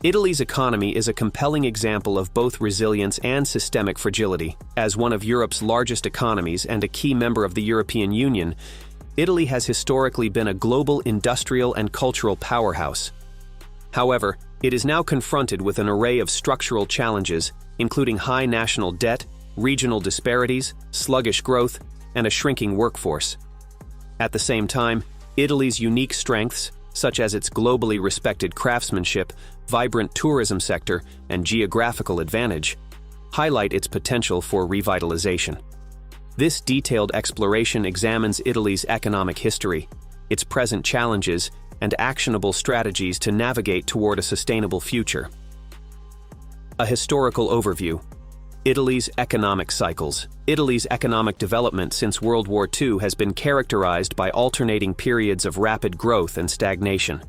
Italy's economy is a compelling example of both resilience and systemic fragility. As one of Europe's largest economies and a key member of the European Union, Italy has historically been a global industrial and cultural powerhouse. However, it is now confronted with an array of structural challenges, including high national debt, regional disparities, sluggish growth, and a shrinking workforce. At the same time, Italy's unique strengths, such as its globally respected craftsmanship, vibrant tourism sector, and geographical advantage, highlight its potential for revitalization. This detailed exploration examines Italy's economic history, its present challenges, and actionable strategies to navigate toward a sustainable future. A historical overview. Italy's economic cycles. Italy's economic development since World War II has been characterized by alternating periods of rapid growth and stagnation.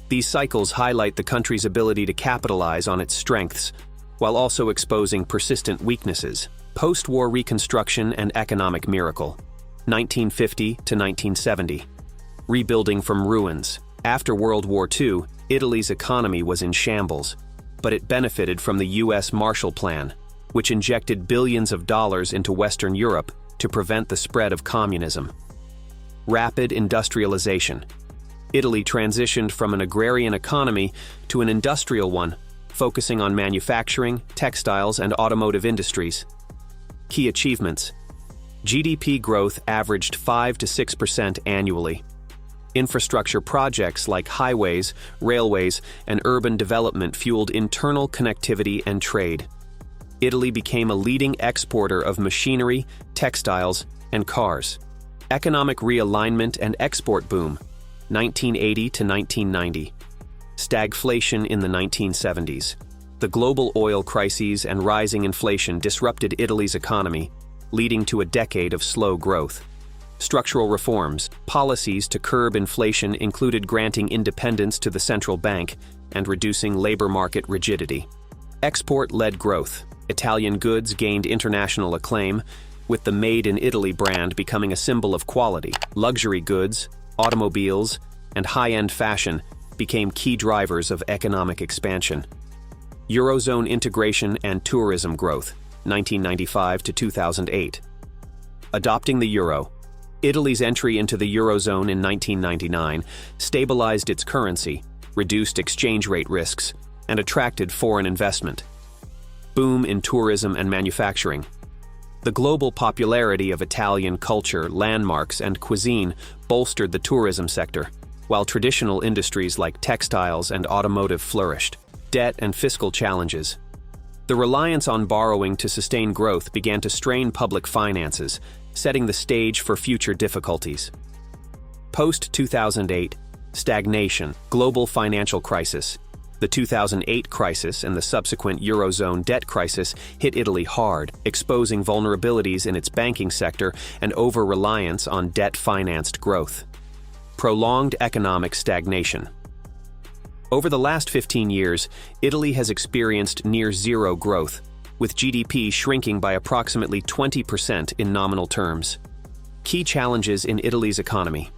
These cycles highlight the country's ability to capitalize on its strengths, while also exposing persistent weaknesses. Post-war reconstruction and economic miracle. 1950 to 1970. Rebuilding from ruins. After World War II, Italy's economy was in shambles, but it benefited from the U.S. Marshall Plan, which injected billions of dollars into Western Europe to prevent the spread of communism. Rapid industrialization. Italy transitioned from an agrarian economy to an industrial one, focusing on manufacturing, textiles, and automotive industries. Key achievements. GDP growth averaged 5 to 6% annually. Infrastructure projects like highways, railways, and urban development fueled internal connectivity and trade. Italy became a leading exporter of machinery, textiles, and cars. Economic realignment and export boom, 1980 to 1990. Stagflation in the 1970s. The global oil crises and rising inflation disrupted Italy's economy, leading to a decade of slow growth. Structural reforms. Policies to curb inflation included granting independence to the central bank and reducing labor market rigidity. Export-led growth. Italian goods gained international acclaim, with the Made in Italy brand becoming a symbol of quality. Luxury goods, automobiles, and high-end fashion became key drivers of economic expansion. Eurozone integration and tourism growth, 1995 to 2008. Adopting the euro. Italy's entry into the Eurozone in 1999 stabilized its currency, reduced exchange rate risks, and attracted foreign investment. Boom in tourism and manufacturing. The global popularity of Italian culture, landmarks, and cuisine bolstered the tourism sector, while traditional industries like textiles and automotive flourished. Debt and fiscal challenges. The reliance on borrowing to sustain growth began to strain public finances, setting the stage for future difficulties. Post-2008, stagnation, global financial crisis. The 2008 crisis and the subsequent Eurozone debt crisis hit Italy hard, exposing vulnerabilities in its banking sector and over-reliance on debt-financed growth. Prolonged economic stagnation. Over the last 15 years, Italy has experienced near-zero growth, with GDP shrinking by approximately 20% in nominal terms. Key challenges in Italy's economy.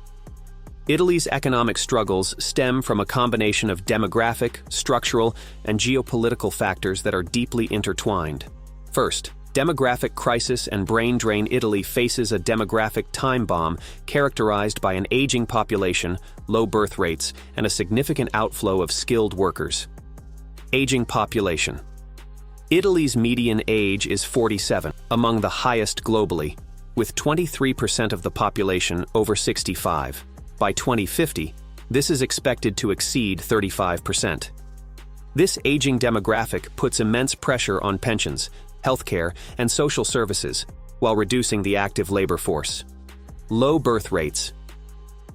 Italy's economic struggles stem from a combination of demographic, structural, and geopolitical factors that are deeply intertwined. First, demographic crisis and brain drain. Italy faces a demographic time bomb characterized by an aging population, low birth rates, and a significant outflow of skilled workers. Aging population. Italy's median age is 47, among the highest globally, with 23% of the population over 65. By 2050, this is expected to exceed 35%. This aging demographic puts immense pressure on pensions, healthcare, and social services, while reducing the active labor force. Low birth rates.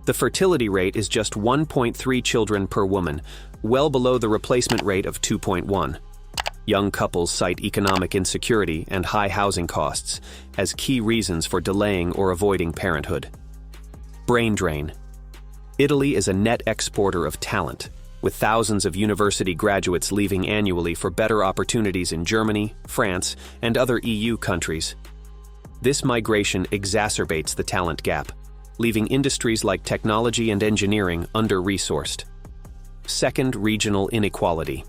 The fertility rate is just 1.3 children per woman, well below the replacement rate of 2.1. Young couples cite economic insecurity and high housing costs as key reasons for delaying or avoiding parenthood. Brain drain. Italy is a net exporter of talent, with thousands of university graduates leaving annually for better opportunities in Germany, France, and other EU countries. This migration exacerbates the talent gap, leaving industries like technology and engineering under-resourced. Second, regional inequality.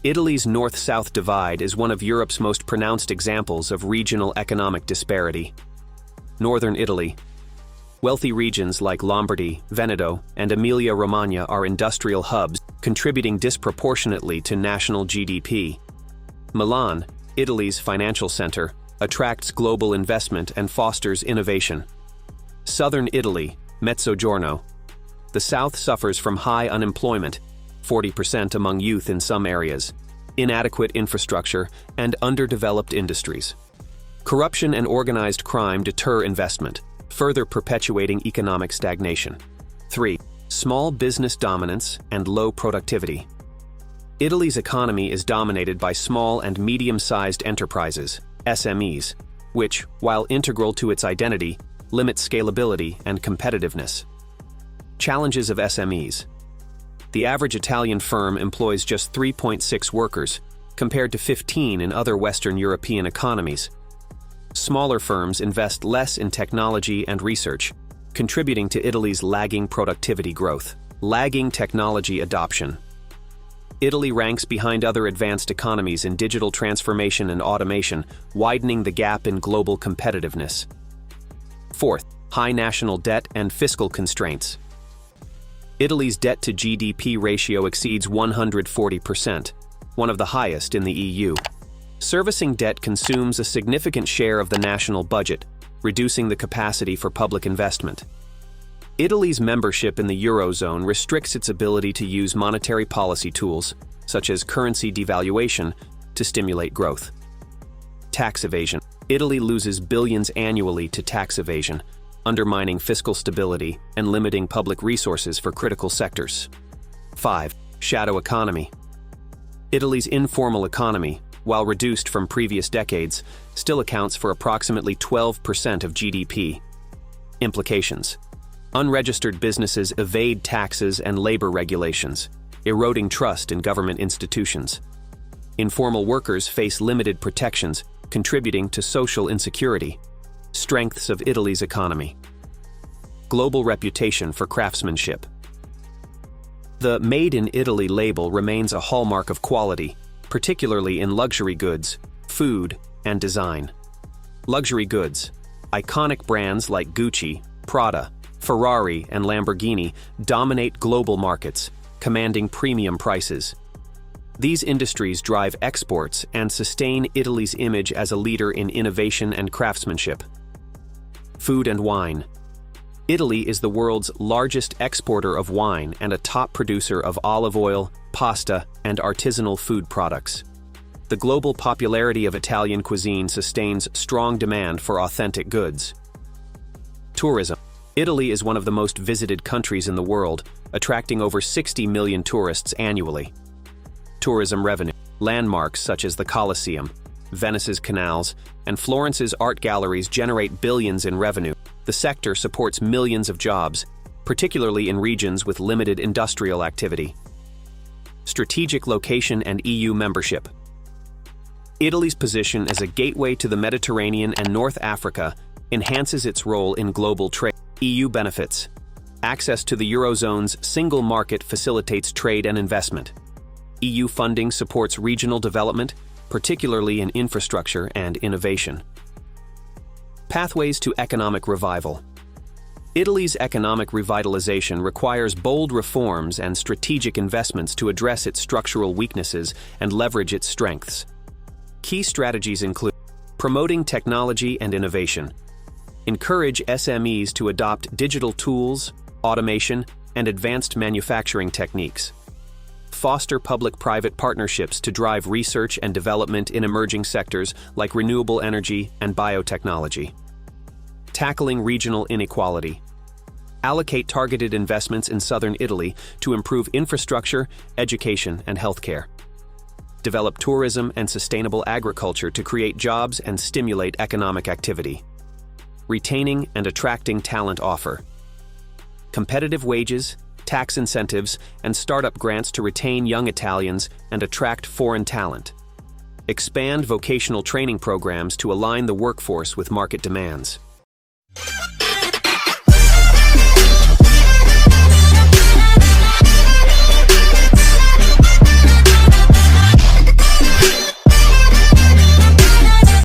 Italy's north-south divide is one of Europe's most pronounced examples of regional economic disparity. Northern Italy. Wealthy regions like Lombardy, Veneto, and Emilia-Romagna are industrial hubs, contributing disproportionately to national GDP. Milan, Italy's financial center, attracts global investment and fosters innovation. Southern Italy, Mezzogiorno. The south suffers from high unemployment, 40% among youth in some areas, inadequate infrastructure, and underdeveloped industries. Corruption and organized crime deter investment, further perpetuating economic stagnation. 3. Small business dominance and low productivity. Italy's economy is dominated by small and medium-sized enterprises, SMEs, which, while integral to its identity, limit scalability and competitiveness. Challenges of SMEs. The average Italian firm employs just 3.6 workers, compared to 15 in other Western European economies. Smaller firms invest less in technology and research, contributing to Italy's lagging productivity growth. Lagging technology adoption. Italy ranks behind other advanced economies in digital transformation and automation, widening the gap in global competitiveness. 4th, high national debt and fiscal constraints. Italy's debt-to-GDP ratio exceeds 140%, one of the highest in the EU. Servicing debt consumes a significant share of the national budget, reducing the capacity for public investment. Italy's membership in the Eurozone restricts its ability to use monetary policy tools, such as currency devaluation, to stimulate growth. Tax evasion. Italy loses billions annually to tax evasion, undermining fiscal stability and limiting public resources for critical sectors. 5. Shadow economy. Italy's informal economy, while reduced from previous decades, still accounts for approximately 12% of GDP. Implications. Unregistered businesses evade taxes and labor regulations, eroding trust in government institutions. Informal workers face limited protections, contributing to social insecurity. Strengths of Italy's economy. Global reputation for craftsmanship. The Made in Italy label remains a hallmark of quality, particularly in luxury goods, food, and design. Luxury goods. Iconic brands like Gucci, Prada, Ferrari, and Lamborghini dominate global markets, commanding premium prices. These industries drive exports and sustain Italy's image as a leader in innovation and craftsmanship. Food and wine. Italy is the world's largest exporter of wine and a top producer of olive oil, pasta, and artisanal food products. The global popularity of Italian cuisine sustains strong demand for authentic goods. Tourism. Italy is one of the most visited countries in the world, attracting over 60 million tourists annually. Tourism revenue. Landmarks such as the Colosseum, Venice's canals, and Florence's art galleries generate billions in revenue. The sector supports millions of jobs, particularly in regions with limited industrial activity. Strategic location and EU membership. Italy's position as a gateway to the Mediterranean and North Africa enhances its role in global trade. EU benefits. Access to the Eurozone's single market facilitates trade and investment. EU funding supports regional development, particularly in infrastructure and innovation. Pathways to economic revival. Italy's economic revitalization requires bold reforms and strategic investments to address its structural weaknesses and leverage its strengths. Key strategies include promoting technology and innovation. Encourage SMEs to adopt digital tools, automation, and advanced manufacturing techniques. Foster public-private partnerships to drive research and development in emerging sectors like renewable energy and biotechnology. Tackling regional inequality. Allocate targeted investments in southern Italy to improve infrastructure, education, and healthcare. Develop tourism and sustainable agriculture to create jobs and stimulate economic activity. Retaining and attracting talent offer. Competitive wages, tax incentives, and startup grants to retain young Italians and attract foreign talent. Expand vocational training programs to align the workforce with market demands.